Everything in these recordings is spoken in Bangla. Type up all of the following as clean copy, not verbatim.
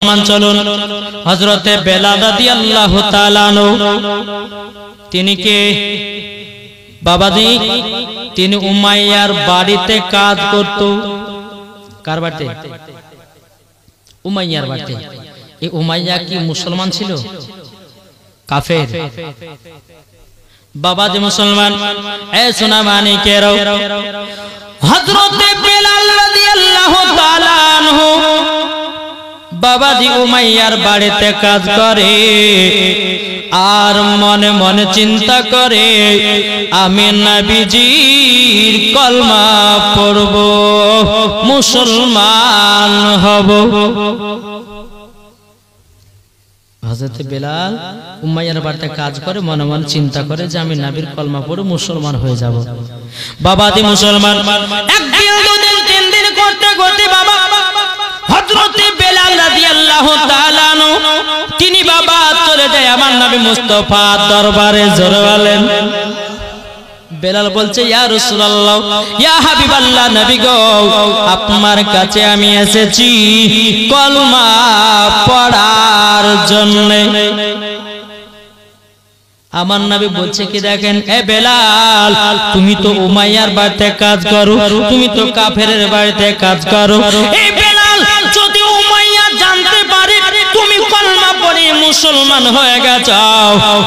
মুসলমান চলুন হযরতে বেলাল রাদিয়াল্লাহু তাআলা আনহু তিনি কে বাবাজি তিনি উমাইয়ার বাড়িতে কাজ করত কার বাড়িতে উমাইয়ার বাড়িতে এই উমাইয়া কি মুসলমান ছিল কাফের বাবাজি মুসলমান এ সোনা মানিকেরও হযরতে বেলাল রাদিয়াল্লাহু তাআলা আনহু বাবাজি উমাইয়ার বাড়িতে কাজ করে আর মনে মনে চিন্তা করে আমি নবীজির কলমা পড়ব মুসলমান হব হযরত বেলাল উমাইয়ার বাড়িতে কাজ করে মনে মনে চিন্তা করে যে আমি নবীর কলমা পড়ে মুসলমান হয়ে যাব বাবাজি মুসলমান একদিন দুদিন তিন দিন করতে করতে বাবা হযরত বেলাল রাদিয়াল্লাহু তাআলা আনহু তিনি বাবা চলে যায় আমার নবী মুস্তাফার দরবারে জোরে বলেন বেলাল বলছে ইয়া রাসূলুল্লাহ ইয়া হাবিবাল্লাহ নবী গো আপনার কাছে আমি এসেছি কলমা পড়ার জন্য আমার নবী বলছে কি দেখেন এ বেলাল তুমি তো উমাইয়ার বাড়িতে কাজ করো তুমি তো কাফেরের বাড়িতে কাজ করো এই বেলাল যদি উমাইয়া জানতে পারে তুমি কলমা পড়ে মুসলমান হয়ে গেছো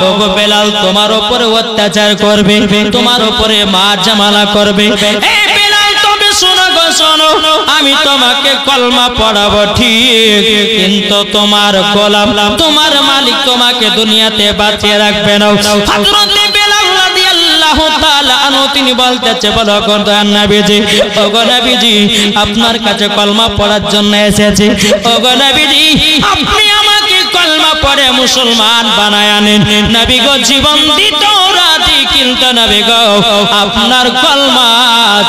ওগো বেলাল তোমার উপরে অত্যাচার করবে তোমার উপরে মার জামালা করবে এই বেলাল তবে শোনো গো শোনো আমি তোমাকে কলমা পড়াবো ঠিক কিন্তু তোমার গোলাম তোমার মালিক তোমাকে দুনিয়াতে বাঁচিয়ে রাখবে না হযরত বেলাল রাদিয়াল্লাহু তাআলা আনহু তিনি বলতেছে বলো গো নবীজি ওগো নবীজি আপনার কাছে কলমা পড়ার জন্য এসেছি ওগো নবীজি আপনি আমাকে কলমা পড়ে মুসলমান বানায় আনেন নবী গো জীবন দিতেও রাজি কিন্তু নবী গো আপনার কলমা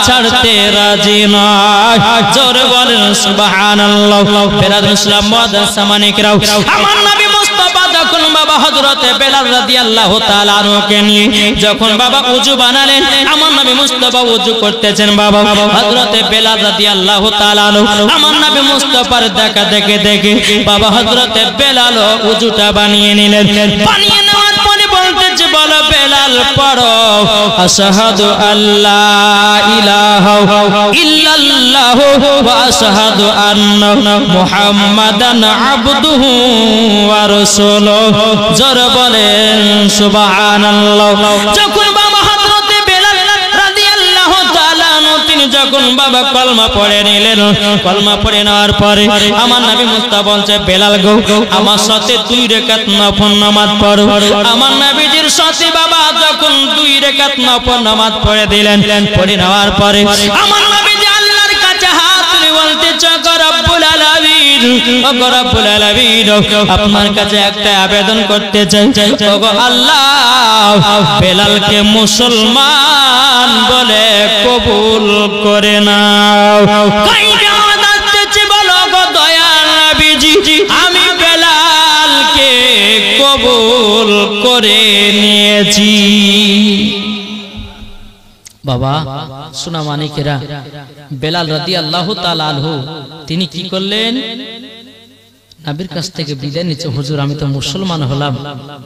ছাড়তে রাজি নয় জোরে বলেন সুবহানাল্লাহ বেরাদর ইসলাম মাদ্রাসা মানিকরাও আমার নবী মুস্তাফা যখন বাবা হযরতে বেলাল রাদিয়াল্লাহু তাআলা আনহুকে নিয়ে যখন বাবা ওযু বানালেন আমার নবী মুস্তাফা ওযু করতেছেন বাবা হযরতে বেলাল রাদিয়াল্লাহু তাআলা আনহু আমার নবী মুস্তাফার দেখা দেখে দেখে বাবা হযরতে বেলাল ওযুটা বানিয়ে নিলেন বানিয়ে নেওয়ার পরে বলতেছে বলো বেলাল পড়ো আশহাদু আল্লা ইলাহা ইল্লাল্লাহু ওয়া আশহাদু আন্না মুহাম্মাদান আবদুহু ওয়া রাসূলুহু জোরে বলেন সুবহানাল্লাহ যখন বাবা হযরতে বেলাল রাদিয়াল্লাহু তাআলা আনহু তিনি যখন বাবা কলমা পড়ে নিলেন কলমা পড়ে নেওয়ার পরে আমার নবী মুস্তাফা বলছে বেলাল গো আমার সাথে 2 রাকাত নফল নামাজ পড়ো আমার নবীজির সাথে বাবা যখন 2 রাকাত নফল নামাজ পড়ে দিলেন পড়ে নেওয়ার পরে আমার নবীজি আল্লাহর কাছে হাত তুলে বলতেছে রব্বুল আলামিন ও রব্বুল আলামিন আপনার কাছে একটা আবেদন করতে চাই ওগো আল্লাহ বেলালকে মুসলমান বলে কবুল করে নাও কাইদা আসছে বলো গো দয়াল নবীজি আমি বেলালকে কবুল করে নিয়েছি বাবা সোনা মানিকেরা বেলাল রাদিয়াল্লাহু তাআলা আনহু তিনি কি করলেন নবীর কাছ থেকে বিদায় নিতে হুজুর আমি তো মুসলমান হলাম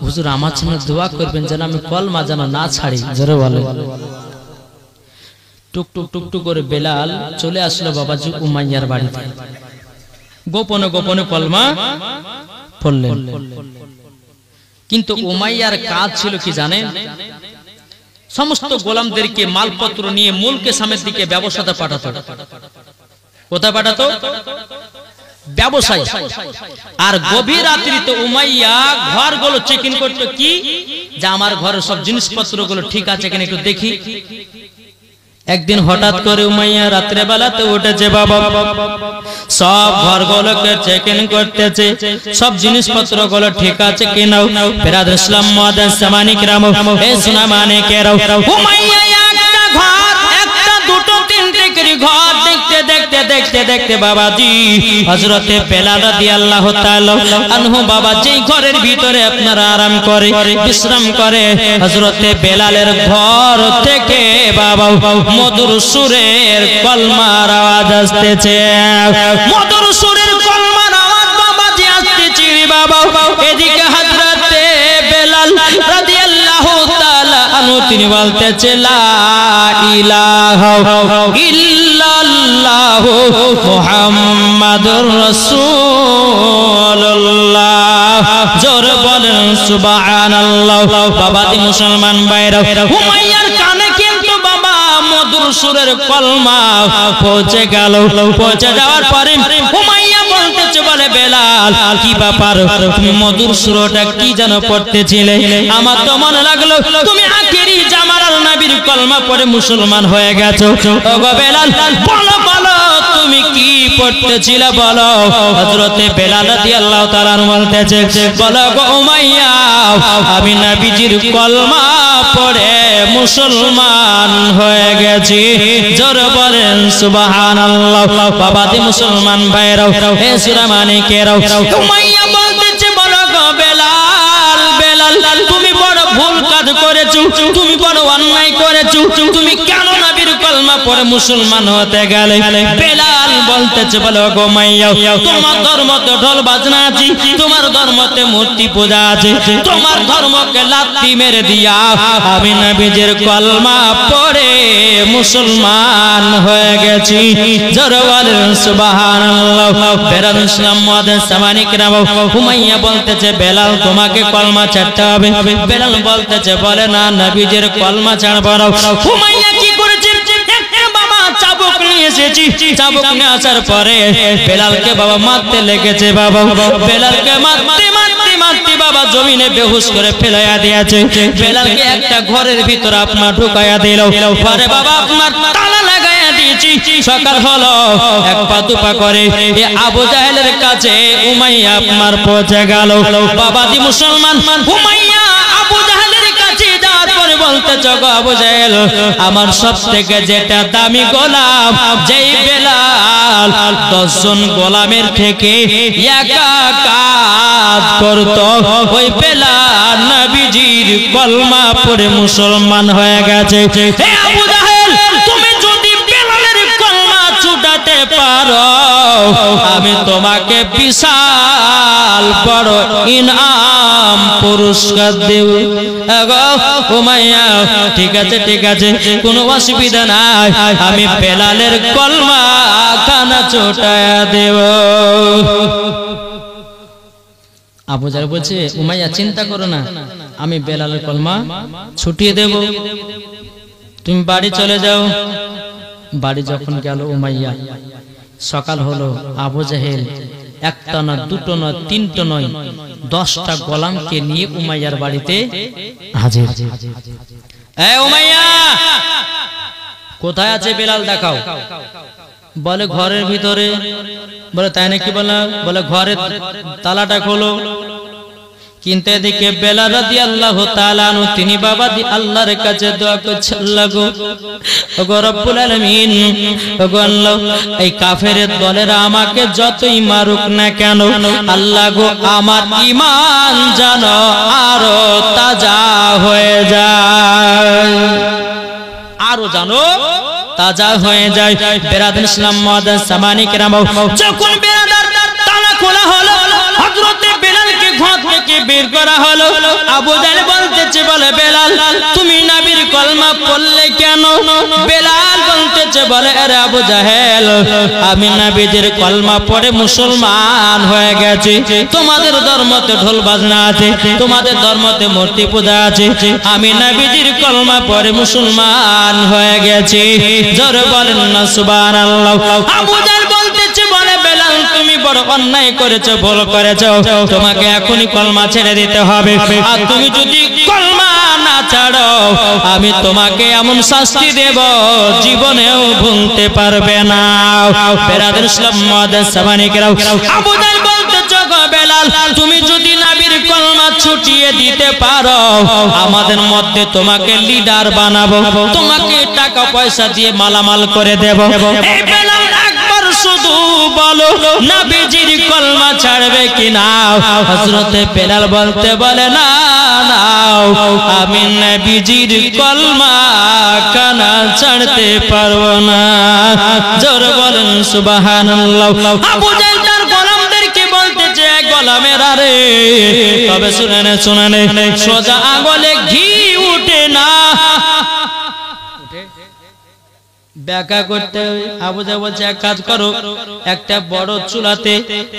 হুজুর আমার জন্য দোয়া করবেন যেন আমি কলমা যেন না ছাড়ি জোরে বলেন টুক টুক টুক টুক করে বেলাল চলে আসলো বাবাজি উমাইয়ার বাড়িতে গোপনে গোপনে কলমা পড়লেন কিন্তু উমাইয়ার কাজ ছিল কি জানেন সমস্ত গোলামদেরকে মালপত্র নিয়ে মুলকে সামের দিকে ব্যবসাতে পাঠাতো কোথায় পাঠাতো ব্যবসায় আর গভীর রাত্রিতে উমাইয়া ঘরগুলো চেক ইন করতো কি যে আমার ঘরের সব জিনিসপত্রগুলো ঠিক আছে কিনা একটু দেখি একদিন হঠাৎ করে উমাইয়া রাত্রে বেলাতে উঠেছে বাবা সব ঘরগুলোকে চেক ইন করতেছে সব জিনিসপত্রগুলো ঠিক আছে কিনা বেরাদর ইসলাম মাদ্রাসা মানিকরাম এ সোনা মানিকেরাও উমাইয়া একটা ঘর একটা দুটো তিনটে করে ঘর দেখতে দেখতে দেখতে দেখতে বাবাজি হযরতে বেলাল রাদিয়াল্লাহু তাআলা আনহু বাবা যেই ঘরের ভিতরে আপনারা আরাম করে বিশ্রাম করে হযরতে বেলালের ঘর থেকে বাবা মধুর সুরের কলমার আওয়াজ আসতেছে মধুর সুরের কলমার আওয়াজ বাবাজি এদিকে হযরতে বেলাল রাদিয়াল্লাহু তাআলা আনহু তিনি বলতেছে লা ইলাহা ইল্লাল্লাহু মুহাম্মাদুর রাসূলুল্লাহ। জোরে বলেন সুবহানাল্লাহ। বাবাজি মুসলমান ভাইরা, উমাইয়ার কানে কিন্তু বাবা মধুর সুরের কলমা পৌঁছে গেল। পৌঁছে যাওয়ার পরে উমাইয়া বলতেছে, বলে বেলাল কি ব্যাপার, তুমি মধুর সুরটা কি যেন পড়তেছিলে? আমার তো মনে লাগলো তুমি আখেরি জামানার নবীর কলমা পড়ে মুসলমান হয়ে গেছো। ওগো বেলাল, বলো বলো তুমি কি পড়তেছিলে বলো। হযরতে বেলাল রাদিয়াল্লাহু তাআলা বলতেছে, বলো গো উমাইয়া, আমি নবীজির কলমা পড়ে মুসলমান হয়ে গেছি। জোরে বলেন সুবহানাল্লাহ। বাবাজি মুসলমান ভাইরাও, হে সূরা মানিকেরাও, উমাইয়া বলতেছে, বলো গো বেলাল, বেলাল তুমি বড় ভুল কাজ করেছো, তুমি বড় অন্যায় করেছো, তুমি কেন নবীর কলমা পড়ে মুসলমান হতে গেলে? বেলাল বলতেছে, বলো গো উমাইয়া, তোমার ধর্মতে ঢোল বাজনা আছে, তোমার ধর্মতে মূর্তি পূজা আছে, তোমার ধর্মকে লাথি মেরে দিয়া আমি নবীজির কলমা পড়ে মুসলমান হয়ে গেছি। জোরে বলেন সুবহানাল্লাহ। বেলাল ইসলাম মুআদ্দিন সামানি কিরাম, উমাইয়া বলতেছে, বেলাল তোমাকে কলমা ছাড়তে হবে। বেলাল বলতেছে, বলে না নবীজির কলমা ছাড়ব না। উমাইয়া কি করেছে? বাবা চাবুক নিয়ে এসেছি, চাবুক নিয়ে আসার পরে বেলালকে বাবা মারতে লেগেছে। বাবা বেলালকে মারতে মারতে মারতে বাবা জমিনে বেহুশ করে ফেলাইয়া দিয়েছে। বেলালকে একটা ঘরের ভিতর আপনার ঢুকাইয়া দিল। পরে বাবা আপনার তালা লাগাইয়া দিয়েছি। সকাল হলো, এক পা দুপা করে আবু জাহেলের কাছে উমাইয়া আপনার পৌঁছে গেল। বাবাজি মুসলমান, উমাইয়া আবু জাহেলের কাছে যাওয়ার পরে বলতে, জগো আবু জাহেল, আমার সব থেকে যেটা দামি গোলাম, যেই বেলাল 10 জন গোলামের থেকে একা কাজ করত, ওই বেলাল নবীজির কলমা পড়ে মুসলমান হয়ে গেছে। হে আবু জাহেল, তুমি যদি বেলালের কলমা ছুটাতে পারো, আমি তোমাকে বিশাল বড় ইনাম পুরস্কার দেব। উমাইয়া, ঠিক আছে ঠিক আছে, কোনো অসুবিধা নাই, আমি বেলালের কলমা খানা ছোটায়া দেব। আবু জাহেল বলছে, উমাইয়া চিন্তা করো না, আমি বেলালের কলমা ছুটিয়ে দেব, তুমি বাড়ি চলে যাও। বাড়ি যখন গেল উমাইয়া, সকাল হলো, আবু জাহেল একটা না দুটো নয় তিনটো নয় 10টা গোলামকে নিয়ে উমাইয়ার বাড়িতে হাজির। এই উমাইয়া, কোথায় আছে বেলাল দেখাও। বলে ঘরের ভিতরে। বলে তাই নাকি? বলে ঘরের তালাটা খোলো। কিন্তু এদিকে বেলাল রাদিয়াল্লাহু তাআলা আনহু তিনি বাবাজি আল্লাহর কাছে দোয়া করছেন, লাগো ওগো রব্বুল আলামিন, ওগো আল্লাহ, এই কাফেরের দলেরা আমাকে যতই মারুক না কেন, আল্লাহ গো আমার ঈমান যেন আরো তাজা হয়ে যায়, আরো জানো তাজা হয়ে যায়। বেরাদার ইসলাম মুআদ্দিন সামানি কিরাম, যখন বেরাদার তালা খোলা হলো, হযরতে বেলালকে ঘর থেকে বের করা হলো। আবু জাহেল বলতেছে, বলে বেলাল তুমি নবীর কলমা পড়লে কেন? বেলাল বলতেছে, বলে আরে আবু জাহেল, আমি নবীর কলমা পড়ে মুসলমান হয়ে গেছি। তোমাদের ধর্মতে ঢোল বাজনা আছে, তোমাদের ধর্মতে মূর্তি পূজা আছে, আমি নবীর কলমা পড়ে মুসলমান হয়ে গেছি। জোরে বলেন না সুবহানাল্লাহ। আবু জাহেল বলতেছে, বলে বেলাল তুমি বড় অন্যায় করেছো, ভুল করেছো, তোমাকে এখনই কলমা ছেড়ে দিতে হবে। আর তুমি যদি কলমা না ছাড়ো, আমি তোমাকে এমন শাস্তি দেব জীবনেও ভুলতে পারবে না। বেরাদার ইসলাম মুআদ্দিন সামানি কিরাম, আবু জাহেল বলতেছে, গো বেলাল তুমি যদি নবীর কলমা ছুটিয়ে দিতে পারো, আমাদের মধ্যে তোমাকে লিডার বানাবো, তোমাকে টাকা পয়সা দিয়ে মালামাল করে দেব। এই বেলাল একবার শুধু বলো নবীজির কলমা ছাড়বে কিনা? হযরতে বেলাল বলতে, বলে না না, আমি নবীজির কলমা কানা ছাড়তে পারবো না। জোরে বলেন সুবহানাল্লাহ। আবু জাহেল তার গোলামদেরকে বলতেছে, গোলামেরা রে, তবে শুনে নে সোজা আঙুলে ঘি উঠে না, ব্যাকা করতে আবু জাহেল বলছে এক কাজ করো, একটা বড় চুলাতে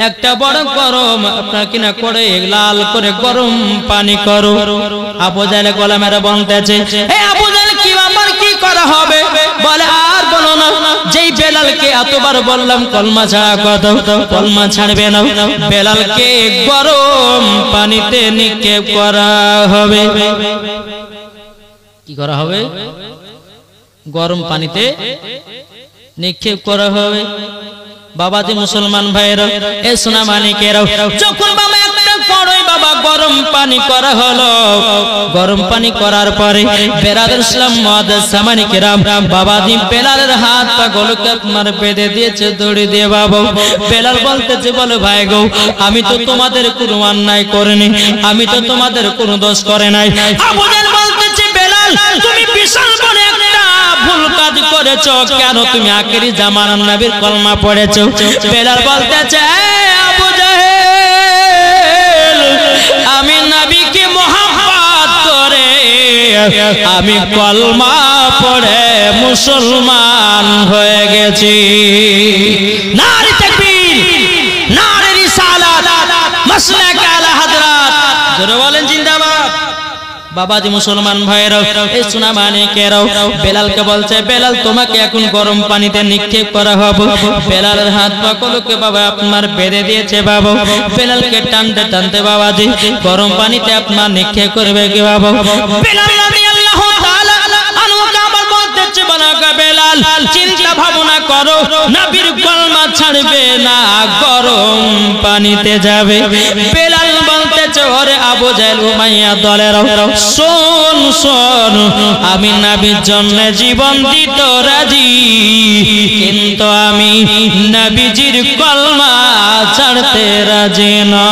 একটা বড় গরম আপনার কিনা করে লাল করে গরম পানি করো। আবু জাহেল গলা মেরে বলতেছে, হে আবু জাহেল কি আমার কি করা হবে? বলে আর বলো না, যেই বেলালকে এতবার বললাম কলমা ছাড়া কথা, কলমা ছাড়বে না, বেলালকে গরম পানিতে নিক্ষেপ করা হবে। কি করা হবে? গরম পানিতে নিক্ষেপ করা হবে। বাবাজি মুসলমান ভাইরা, এ সোনা মানিকেরাও, যখন বাবা একটা কড়াই বাবা গরম পানি করা হলো, গরম পানি করার পরে বেলাল ইসলাম মুআদ্দিস মানিকেরাম বাবাজি বেলালের হাত পা গুলোকে আপনার বেঁধে দিয়েছে দড়ি দিয়ে। বাবা বেলাল বলতেছে, বলে ভাই গো, আমি তো তোমাদের কোনো অন্যায় করিনি, আমি তো তোমাদের কোনো দোষ করে নাই। আবু জাহেল বলতেছে, বেলাল তুমি বিশাল বড় একটা ভুল কাজ করেছো, কেন তুমি আখেরি জামানার নবীর কলমা পড়েছো? বেলাল বলতেছে, আবু জাহেল আমি নবীকে মুহাব্বত করে আমি কলমা পড়ে মুসলমান হয়ে গেছি। নারে তাকবীর, নারে রিসালাত, মাসলাক আলা হযরত, জোরে বলেন জিন্দাবাদ। বাবাজি মুসলমান ভাইরাও, এই সোনা মানিকেরাও, বেলালকে বলছে, বেলাল তোমাকে এখন গরম পানিতে নিক্ষেপ করা হবে। বেলালের হাত পা গুলোকে বাবা আপনার বেঁধে দিয়েছে। বাবা বেলালকে টানতে টানতে বাবাজি গরম পানিতে আপনার নিক্ষেপ করবে কি? বাবা বেলাল রাদিয়াল্লাহু তাআলা আনহুকে আবার বলতেছে, বলা বেলাল চিন্তা ভাবনা করো, নবীর কলমা ছাড়বে না, গরম পানিতে যাবে। বেলাল বলতেছে, ওরে আবু জাহেল উমাইয়া দলের, শোন শোন, আমি নবীর জন্য জীবন দিতে রাজি, কিন্তু আমি নবীজির কলমা ছাড়তে রাজি না।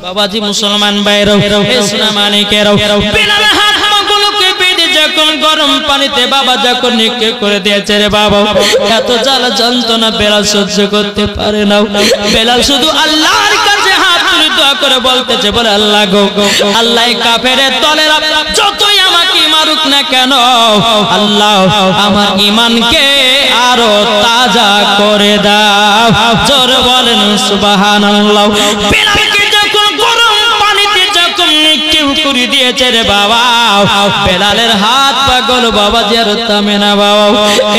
বাবাজি মুসলমান ভাইরাও, এ সোনা মানিকেরাও, বেলালের হাত পাগুলোকে বেঁধে যখন গরম পানিতে বাবা যখন নিক্ষেপ করে দিয়েছে রে বাবা, এত জ্বালা যন্ত্রণা বেলাল সহ্য করতে পারে না। বেলাল শুধু আল্লাহর কাছে হাত তুলে দোয়া করে বলতেছে, বলে আল্লাহ গো, আল্লাহ কাফেরের দলেরা যতই আমাকে মারুক না কেন, আল্লাহ আমার ঈমানকে আরো তাজা করে দাও। জোরে বলেন সুবহানাল্লাহ। বেলালকে যখন গরম পানিতে যখন নিক্ষেপ করে দিয়েছে রে বাবা, বেলালের হাত পাগল বাবা আর থামে না বাবা।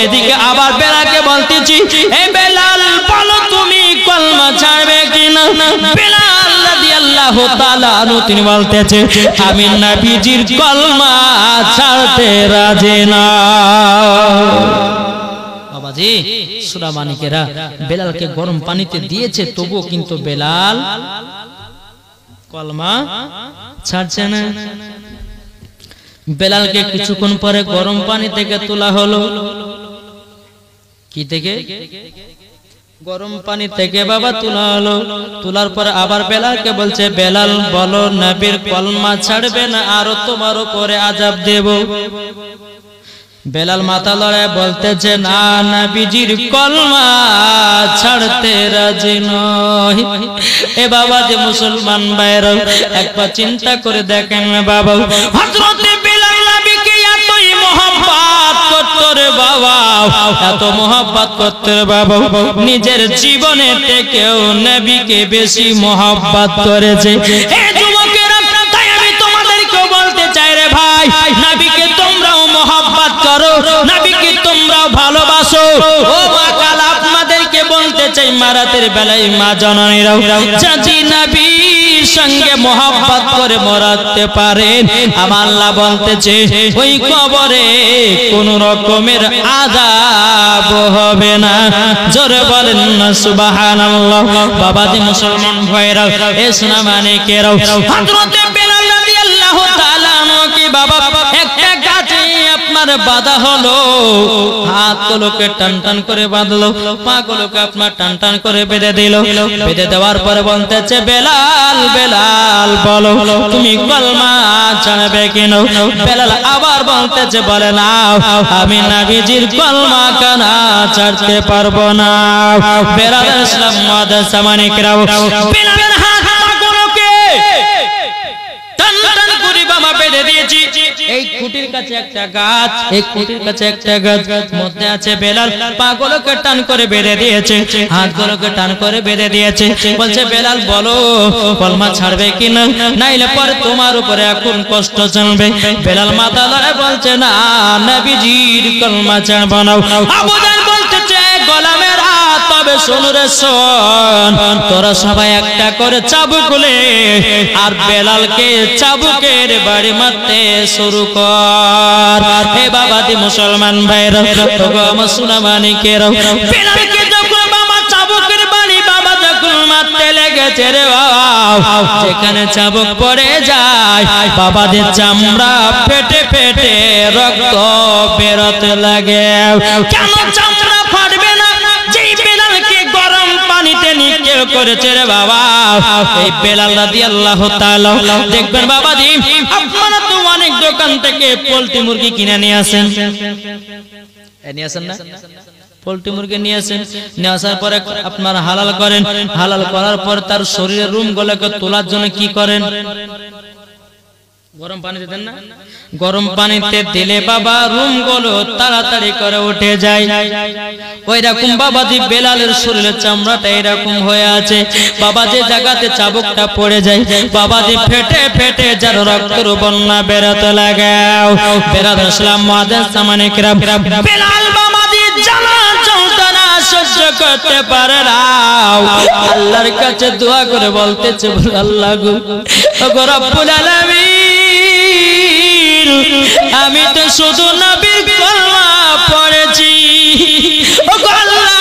এদিকে আবার বেলালকে বলতেছি, এ বেলাল বলো তুমি কলমা ছাড়বে কিনা? বেলাল রাদিয়াল্লাহু তাআলা আনহু তিনি বলতেছে, আমি নবীজির কলমা ছাড়তে রাজি না। বাবাজি সূরা মানিকেরা বেলালকে গরম পানিতে দিয়েছে, তবুও কিন্তু বেলাল কলমা ছাড়ছে না। বেলালকে কিছুক্ষণ পরে গরম পানি থেকে তোলা হলো। কি থেকে? গরম পানি থেকে বাবা তোলা হলো। তোলার পর আবার বেলালকে বলছে, বেলাল বলো নবীর কলমা ছাড়বে না, আরো তোমার উপরে আযাব দেব। বেলাল মাথা লড়ায় বলতেছে, না, নবীজির কলমা ছাড়তে রাজি নয়। এ বাবা যে মুসলমান ভাইরা, একবার চিন্তা করে দেখেন বাবা, হযরতে বেলাল নবীকে এতই মহব্বত করতো রে বাবা, এত মহব্বত করতো রে বাবা, নিজের জীবনের থেকেও নবীকে বেশি মহব্বত করেছে। এ যুবকেরা, তাই আমি তোমাদেরকে বলতে চাই রে ভাই, নবীকে তোমরাও মহব্বত করো, নবীকে তোমরাও ভালোবাসো। ও মা কাল আপনাদেরকে বলতে চাই, মারাতের বেলায় মা জননীরাও যদি নবীর সঙ্গে মহব্বত করে মরাতে পারেন, আমার আল্লাহ বলতেছে ওই কবরে কোন রকমের আযাব হবে না। জোরে বলেন না সুবহানাল্লাহ। বাবাজি মুসলমান ভাইরা, এ সোনা মানিকেরাও, হযরতে বেলাল রাদিয়াল্লাহু তাআলা আনহুকে বাবা একটা গাছে আপনার বাঁধা হলো, হাতগুলোকে টান টান করে বাঁধলো, পাগুলোকে আপনার টান টান করে বেঁধে দিল। বেঁধে দেওয়ার পরে বলতেছে, বেলাল বেলাল বলো তুমি কলমা ছাড়বে কেন? বেলাল আবার বলতেছে, বলে না, আমি নবীজির কলমা কানা ছাড়তে পারবো না। বেলাল ইসলাম মুআদ্দিস মানিকেরাও, বেলালের হাত পাগুলো এই খুঁটির কাছে একটা গাছ, এই খুঁটির কাছে একটা গাছ, মধ্যে আছে বেলাল। পাগুলোকে টান করে বেঁধে দিয়েছে, হাতগুলোকে টান করে বেঁধে দিয়েছে। বলছে বেলাল বলো কলমা ছাড়বে কিনা, নাইলে পরে তোমার উপরে এখন কষ্ট চলবে। বেলাল মাথা লড়ে বলছে না, নবীজির কলমা ছাড়বো না। আবু জাহল বলতেছে গোলামেরা তবে শোন রে শোন, তোরা সবাই একটা করে চাবুক খুলে আর বেলালকে চাবুকের বাড়ি মারতে শুরু কর। হে বাবাদি মুসলমান ভাইরা, তোগো আমার সোনা মানিকেরা, বেলালকে যখন বাবা চাবুকের বাড়ি বাবা যখন মারতে লেগেছে রে বাবা, যেখানে চাবুক পড়ে যায় বাবাদের চামড়া ফেটে ফেটে রক্ত বেরোতে লাগে। কেন চামড়া ফাটবে না? যেই বেলালকে গরম পানিতে নিক্ষেপ করেছে রে বাবা, এই বেলাল রাদিয়াল্লাহু তাআলা দেখবেন বাবাজি, আপনারা তো অনেক দোকান থেকে পোল্ট্রি মুরগি কিনে নিয়ে আসেন, নিয়ে আসেন না? পোল্ট্রি মুরগি নিয়ে আসেন, নিয়ে আসার পরে আপনারা হালাল করেন, হালাল করার পর তার শরীরের রুম গুলোকে তোলার জন্য কি করেন? গরম পানিতে দেন না? গরম পানিতে দিলে বাবা রুম গুলো তাড়াতাড়ি করে উঠে যায়। ওই রকম বাবাজি বেলালের শরীরের চামড়াটা এরকম হয়ে আছে। বাবা যে জায়গাতে চাবুকটা পড়ে যায় বাবাজি ফেটে ফেটে যার রক্তের বন্যা বেরোতে লাগে। বেরাদ ইসলাম মুআজ্জিজ সামানে কিরাম, বেলাল বাবাজি জ্বালা যন্ত্রণা সহ্য করতে পারে না, আল্লাহর কাছে দোয়া করে বলতেছে আল্লাহ গো রব্বুল আলামিন, আমি তো শুধু নবীর কলমা পড়েছি, ও গো আল্লাহ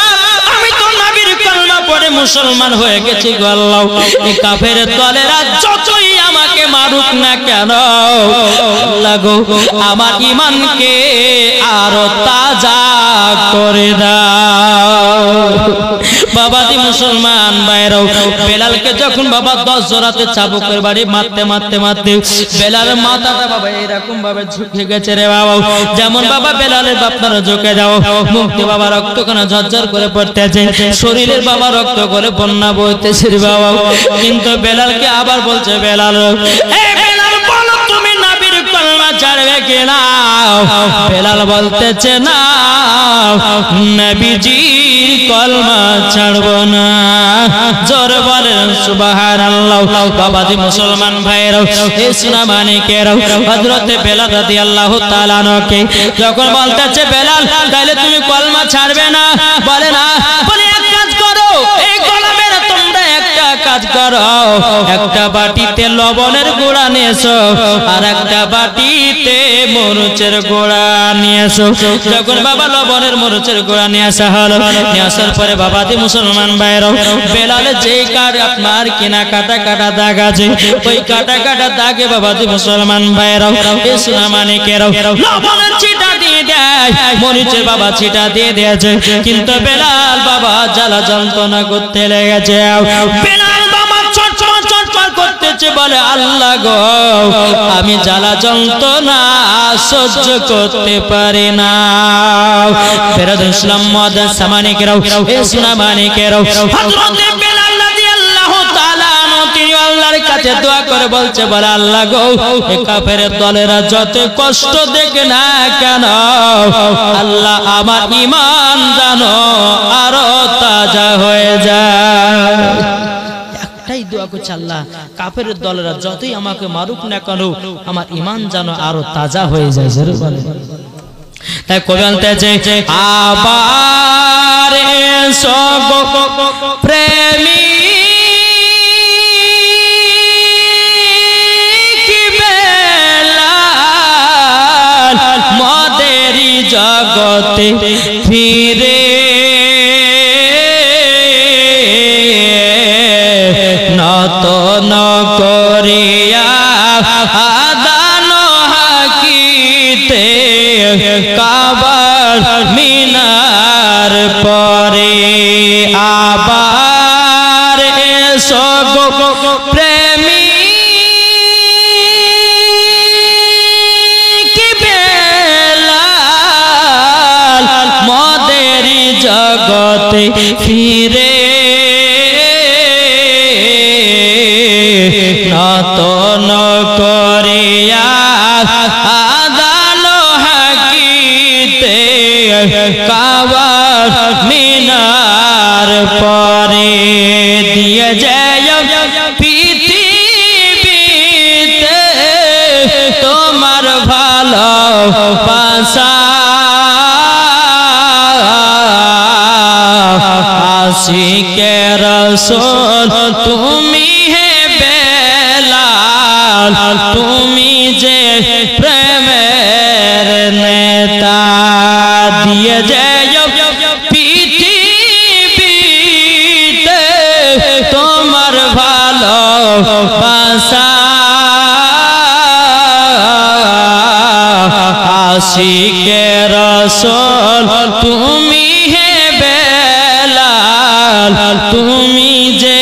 আমি তো নবীর কলমা পড়ে মুসলমান হয়ে গেছি গো আল্লাহ, এই কাফেরের দলেরা যতই আমাকে মারুক না কেন আল্লাহ গো আমার ঈমানকে আরো তাজা করে দাও। বাবাজি মুসলমান ভাইরাও, বেলালকে যখন বাবা 10 জোড়াতে চাবুকের বাড়ি মারতে মারতে মারতে বেলালের মাথাটা বাবা এরকম ভাবে ঝুঁকে গেছে রে বাবা, যেমন বাবা বেলালের আপনারা ঝুঁকে যাও, মুক্তি বাবা রক্তখানা ঝরঝর করে পড়তেছে, শরীরের বাবা রক্ত করে বন্যা বইতেছে রে বাবা। কিন্তু বেলালকে আবার বলছে বেলাল, এই বেলাল বলো তুমি নবীর কলমা ছাড়বে কিনা? বেলাল বলতেছে না, নবীজির কলমা ছাড়বো না। জোর বলেন সুবহানাল্লাহ। বাবাজি মুসলমান ভাইরা, এই সোনা মানিকেরা, হযরত বেলাল রাদিয়াল্লাহু তাআলা আনহুকে যখন বলতেছে বেলাল তাহলে তুমি কলমা ছাড়বে না, বলে না, বলে এক কাজ করো, এই গোলামেরা তোমরা একটা কাজ করো, একটা বাটিতে লবণের গুঁড়া নিয়ে এসো আর একটা বাটিতে মরিচের গুঁড়া নিয়ে এসো। যখন বাবা লবণের মরিচের গুঁড়া নিয়ে আসা হলো, নিয়ে আসার পরে বাবাজি মুসলমান ভাইরা, বেলালের যে কাট আপনার কিনা কাটা কাটা দাগ আছে, ওই কাটা কাটা দাগে বাবাজি মুসলমান ভাইরা, এই সোনা মানিকেরা লবণের ছিটা দিয়ে দেয়, মরিচের বাবা ছিটা দিয়ে দিয়েছে, কিন্তু বেলাল বাবা জ্বালা যন্ত্রণা করতে লেগেছে। বেলাল বাবা চটচট চটচট করতেছে, বলে আল্লাহ গো আমি জ্বালা যন্ত্রণা সহ্য করতে পারি না। বেরাদ ইসলাম মুআজ্জিজ সামানিকেরা, এই সোনা মানিকেরা, হযরত বেলাল রাদিয়াল্লাহু তাআলা আনহু তিনি আল্লাহর কাছে দোয়া করে বলছে, বলে আল্লাহ গো এই কাফেরের দলেরা যত কষ্ট দেখে না কেন আল্লাহ আমার ঈমান জানো আরো তাজা হয়ে যায়। একটাই দোয়া করছে, আল্লাহ কাফেরের দলেরা যতই আমাকে মারুক না কেন আমার ঈমান যেন আরো তাজা হয়ে যায়। জোরে বলে। তাই কবি বলতেছে আবার এসো গো প্রেমী জগতে ফিরে নত ন করিয়া আদান হাকিতে কাবার মিনার পরে আবার দিয়ে যায় পৃথিবীতে তোমার ভালোবাসা আশিকে রাসূল তুমি হে বেলাল তুমি যে প্রেমের নেতা দিয়ে যায় পৃথিবীতে তোমার ভালোবাসা আশিকে রাসূল তুমি হে বেলাল তুমি যে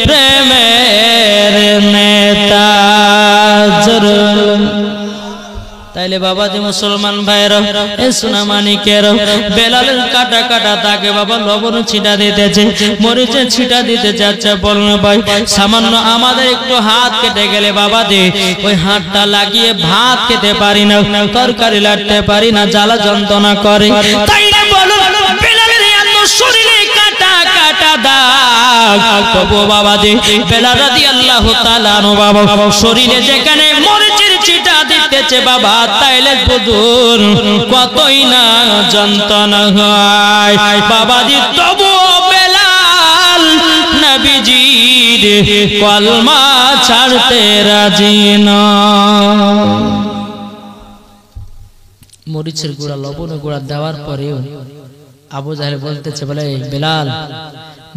প্রেমের নেতা। তাইলে বাবা যে মুসলমান ভাইরা এ সোনামানিকের বেলালের কাটা কাটা তাকে বাবা লবণ ছিটা দিতেছে মরিচের ছিটা দিতে যাচ্ছে। বলুন ভাই সামান্য আমাদের একটু হাত কেটে গেলে বাবা দে ওই হাতটা লাগিয়ে ভাত খেতে পারি না তরকারি লাড়তে পারি না জ্বালা যন্ত্রণা করে। তাই না বলুন বেলালের এত শরীরে কাটা কাটা দাগ তবু বাবা দে বেলাল রাদিয়াল্লাহু তাআলা আনহু বাবা শরীরে যেখানে মরিচের ছিটা দিতেছে বাবা তাইলে বুঝুন কতই না যন্ত্রণা হয় বাবাজি। তবু বেলাল নবীজির কলমা ছাড়তে রাজি না। মরিচের গুঁড়া লবণের গুঁড়া দেওয়ার পরেও আবু জাহেল বলতেছে বলে বেলাল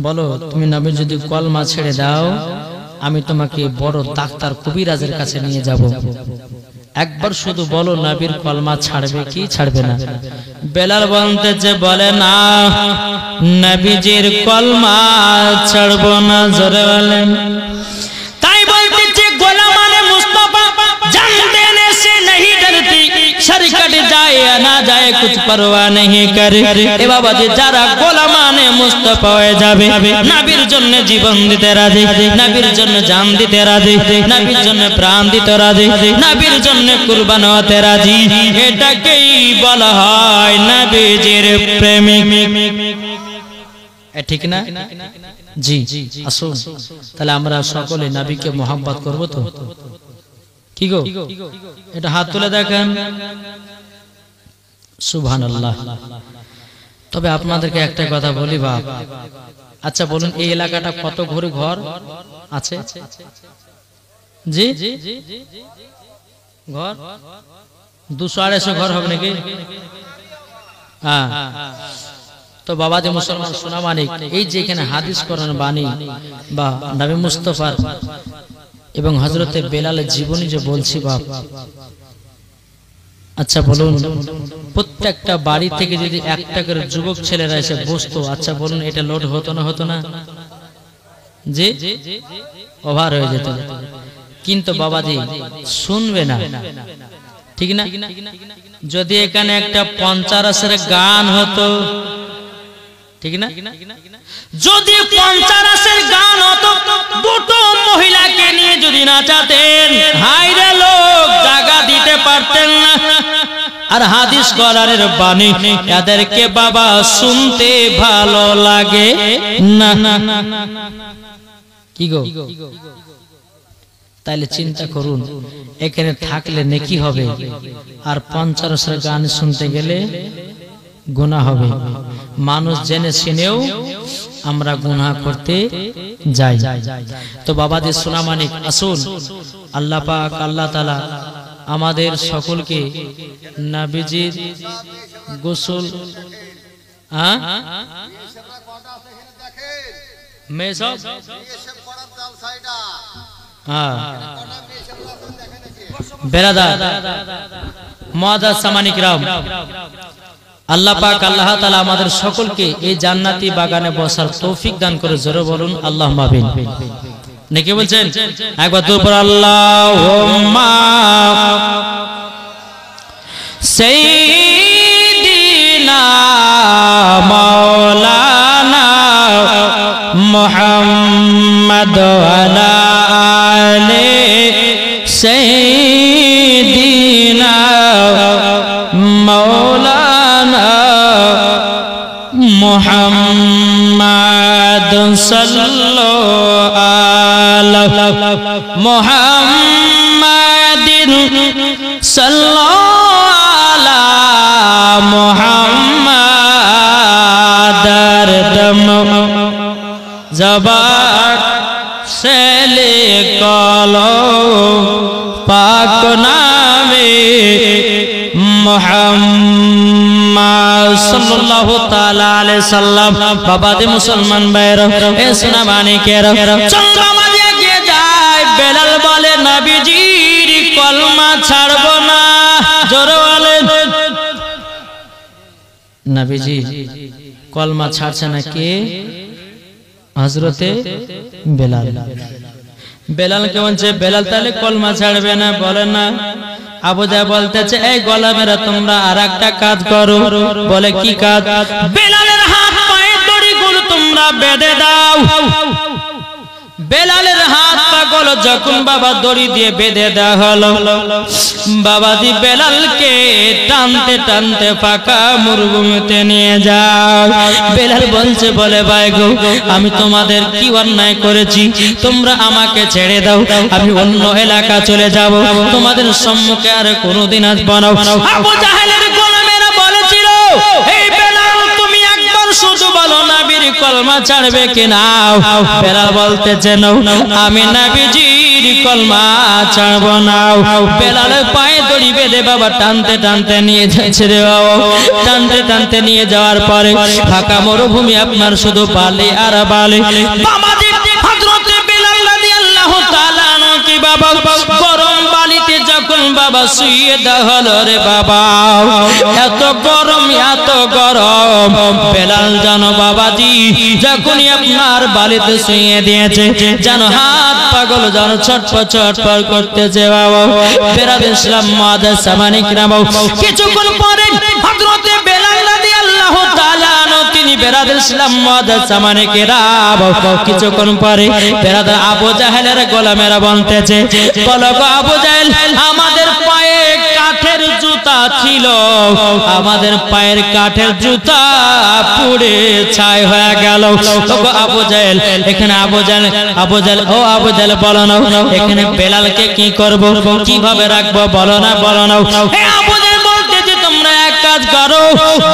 বলো তুমি নবী যদি কলমা ছেড়ে দাও আমি তোমাকে বড় ডাক্তার কবিরাজের কাছে নিয়ে যাব। একবার শুধু বলো নবীর কলমা ছাড়বে কি ছাড়বে না। বেলাল বলতেছে বলে না নবীজির কলমা ছাড়ব না জোরে বলেন। তাই বলতেছে গোলামানে মুস্তাফা जानते से नहीं डरती सर कट जाए या ना जाए कुछ परवाह नहीं करे। ए बाबा जी যারা গোলামানে মুস্তাফা হয়ে যাবে নবীর জন্য জীবন দিতে রাজি নবীর জন্য জান দিতে রাজি নবীর জন্য প্রাণ দিতে রাজি নবীর জন্য কুরবান হতে রাজি এটাকেই বলা হয় নবীজির প্রেমিক। ঠিক না জি আসুন তাহলে আমরা সকলে নবীকে মোহাম্মত করব তো কি গো এটা হাত তুলে দেখেন সুবহানাল্লাহ। তবে আপনাদেরকে একটা কথা বলি বাপ আচ্ছা বলুন এই এলাকাটা কত ঘর ঘর আছে জি ঘর 200-250 ঘর হবে নাকি? হ্যাঁ তো বাবা যে মুসলমান সোনামানিক এই যে এখানে হাদিস কোরআন বাণী বা নবী মুস্তাফার এবং হযরতে বেলালের জীবনী যে বলছি বাপ আচ্ছা বলুন প্রত্যেকটা বাড়ি থেকে যদি একটা করে যুবক ছেলেরা এসে বসতো আচ্ছা বলুন এটা লোড হতো না জি ওভার হয়ে যেত। কিন্তু বাবাজি শুনবে না ঠিক না। যদি এখানে একটা পঞ্চারাসের গান হতো ঠিক না যদি পঞ্চারাসের গান হতো দুটো মহিলাকে নিয়ে যদি নাচাতেন হায়রে লোক জায়গা দিতে পারতেন না। আর হাদিস কোরআনের বাণী এদেরকে বাবা শুনতে ভালো লাগে না কি গো। তাইলে চিন্তা করুন এখানে থাকলে নেকি হবে আর পঞ্চারাসের গান শুনতে গেলে গুনাহ হবে। মানুষ জেনে শুনেও আমরা গুনাহ করতে যাই। তো বাবাদের সোনামানিক আসুন আল্লাহ পাক আল্লাহ তাআলা আমাদের সকলকে নবীজির গোসল মেসব বেরাদার মুআদ্দাস সামানিক রাম আল্লাহ পাক আল্লাহ তাআলা আমাদের সকলকে এই জান্নাতি বাগানে বসার তৌফিক দান করে জোরে বলুন আল্লাহুম্মা আমিন। নাকি বলছেন একবার তো পর আল্লাহুম্মা সাইয়্যিদিনা মাওলানা মুহাম্মদ ওয়ালা আলি সাইয়্যিদিনা মাওলানা মুহাম্মদ সাল্লাল্লাহু মুহাম্মাদিন সাল্লাল্লাহু মুহাম্মাদার দম জবান से लिखलो पाक नामे मुहम्मद सल्लल्लाहु ताला अलैहि वसल्लम। बाबा दे मुसलमान भाइरो ए सुना माने केरो चंगा माजे के जाए बेलाल बोले नबीजीर कलमा ছাড়বো না জোরে বলেন नबीजी कलमा ছাড়ছে না কে हजरते बेलाल। बेलाल के বলছে বেলাল তাহলে কলমা ছাড়বে না বলে না। আবু জাহেল বলতেছে এই গোলামেরা তোমরা আরেকটা কাজ করো। বলে কি কাজ? বেলালের হাত পায়ে দড়িগুলো তোমরা বেঁধে দাও। বেলালের হাত পাগুলো যখন বাবা দড়ি দিয়ে বেঁধে দেওয়া হলো বাবাজি বেলালকে টানতে টানতে ফাঁকা মরুভূমিতে নিয়ে যাও। বেলাল বলছে বলে ভাই গো আমি তোমাদের কি অন্যায় করেছি তোমরা আমাকে ছেড়ে দাও আমি অন্য এলাকা চলে যাব তোমাদের সম্মুখে আর কোনোদিন আসবো না। আবু জাহেলের গোলামেরা বলেছিল এই বেলাল তুমি একবার শুধু বলো নবীর কলমা ছাড়বে কিনা। বেলাল বলতেছে না আমি নবীজির কলমা ছাড়বো না। বেলালের পায়ে দড়ি বেঁধে বাবা টানতে টানতে নিয়ে যাচ্ছে রে বাবা। টানতে টানতে নিয়ে যাওয়ার পরে ফাঁকা মরুভূমি আপনার শুধু বালি আর বালি। বাবাজি হযরতে বেলাল রাদিয়াল্লাহু তাআলা আনহু কি বাবা গরম বালিতে যখন বাবা শুয়ে দেওয়া হলো রে বাবা এত গরম বেলাল জানো বাবাজি যখনই আপনার বালিতে শুয়ে দিয়েছে যেন হাত পাগল যেন ছটফট ছটফট করতেছে বাবা। বেরাদ ইসলাম মুআদ্দাস সামানি কিরাম কিছুক্ষণ পরে হযরতে বেলাল রাদিয়াল্লাহু তাআলা আনহু তিনি বেরাদ ইসলাম মুআদ্দাস সামানি কিরাম কিছুক্ষণ পরে বেরাদ আবু জাহেলের গোলামেরা বলতেছে বলো গো আবু জাহেল আমাদের পায়ে কাঠের জুতা ছিল আমাদের পায়ের কাঠের জুতা পুড়ে ছাই হয়ে গেল। ওগো আবু জাহেল এখানে আবু জাহেল ও আবু জাহেল বলো না এখানে বেলালকে কি করব কিভাবে রাখবো বলো না হে আবু জাহেল বলতে যে তোমরা এক কাজ করো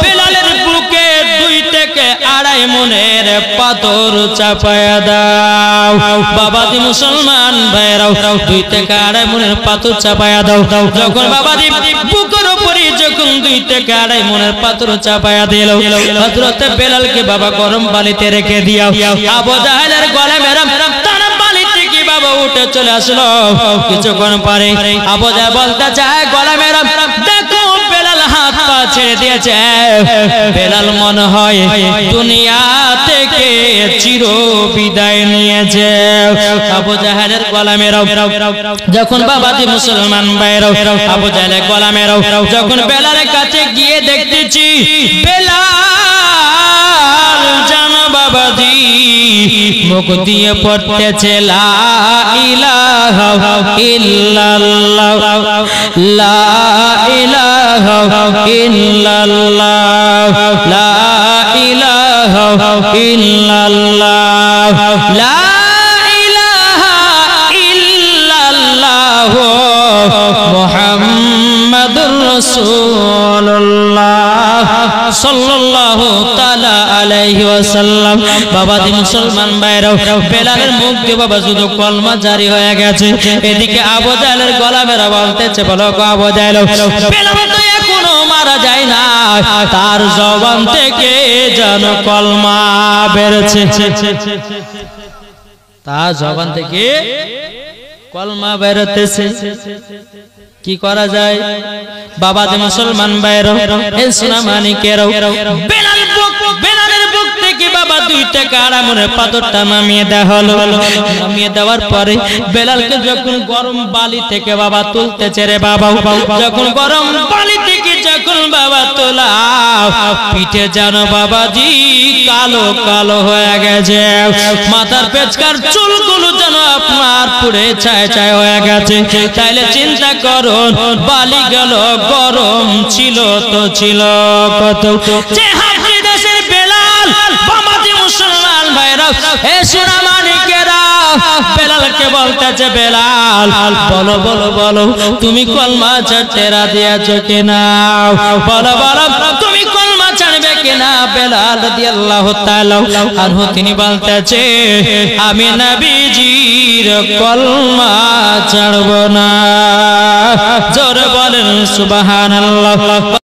বেলালের বুকে 2 থেকে 2.5 মনের পাথর চাপায়া দাও। বাবাজি মুসলমান ভাইরাও 2 থেকে 2.5 মনের পাথর চাপায়া দাও। যখন বাবাজি বুকের উপরে যখন 2 থেকে 2.5 মনের পাথর চাপায়া দিল হযরতে বেলালকে বাবা গরম বালিতে রেখে দিও। আবু জাহেলের গোলামেরা তারা বালি থেকে বাবা উঠে চলে আসলো। কিছুক্ষণ পরে আবু জাহেল বলতে চায় গোলামেরা দেখো বেলাল হাত পা ছেড়ে দিয়েছে। বেলাল মনে হয় দুনিয়া থেকে চির বিদায় নিয়েছে। আবু জাহেলের গোলামেরা যখন বাবাজি মুসলমান ভাইরা আবু জাহেলের গোলামেরা যখন বেলালের কাছে গিয়ে দেখতেছি বেলাল জানো বাবাজি মুখ দিয়ে পড়তেছে লা ইলাহা ইল্লাল্লাহ লা ইলাহা ইল্লাল্লাহ লা ইলাহা ইল্লাল্লাহ লা ইলাহা ইল্লাল্লাহ মুহাম্মাদুর রাসূলুল্লাহ সাল্লাল্লাহু তাআলা আলাইহি ওয়াসাল্লাম। বাবাজি মুসলমান ভাইরা বেলালের মুখ দিয়ে বাবা শুধু কলমা জারি হয়ে গেছে। এদিকে আবু জাহেলের গোলামেরা বলতেছে বলো গো আবু জাহেল বেলাল তো এখনো মারা যায় না তার জবান থেকে যেন কলমা বেরোচ্ছে তার জবান থেকে কলমা বেরোতেছে। কি করা যায় বাবাজি মুসলমান ভাইরা এ সোনা মানিকেরা বেলালের বুক থেকে বাবা 2 থেকে 2.5 মনের পাথরটা নামিয়ে দেওয়া হলো। নামিয়ে দেওয়ার পরে বেলালকে যখন গরম বালি থেকে বাবা তুলতেছে রে বাবা যখন গরম বালি থেকে যখন বাবা তোলা পিঠে যেন বাবাজি কালো কালো হয়ে গেছে। মাথার পেছকার চুলগুলো যেন আপনার পুড়ে ছায় ছায় হয়ে গেছে। তাইলে চিন্তা করুন বালি গেল গরম ছিল তো ছিল কত। যে হাবশী দেশের বেলাল বাবাজি মুসলমান ভাইরা এ সোনা মানিকেরা বেলালকে বলতেছে বেলাল বলো বলো বলো তুমি কলমা ছাড়তে রাজি আছো কিনা বলো বলো তুমি কলমা ছাড়বে কিনা বেলাল রাদিয়াল্লাহু তাআলা আনহু তিনি বলতেছে আমি নবীজির কলমা ছাড়ব না জোরে বলেন সুবহানাল্লাহ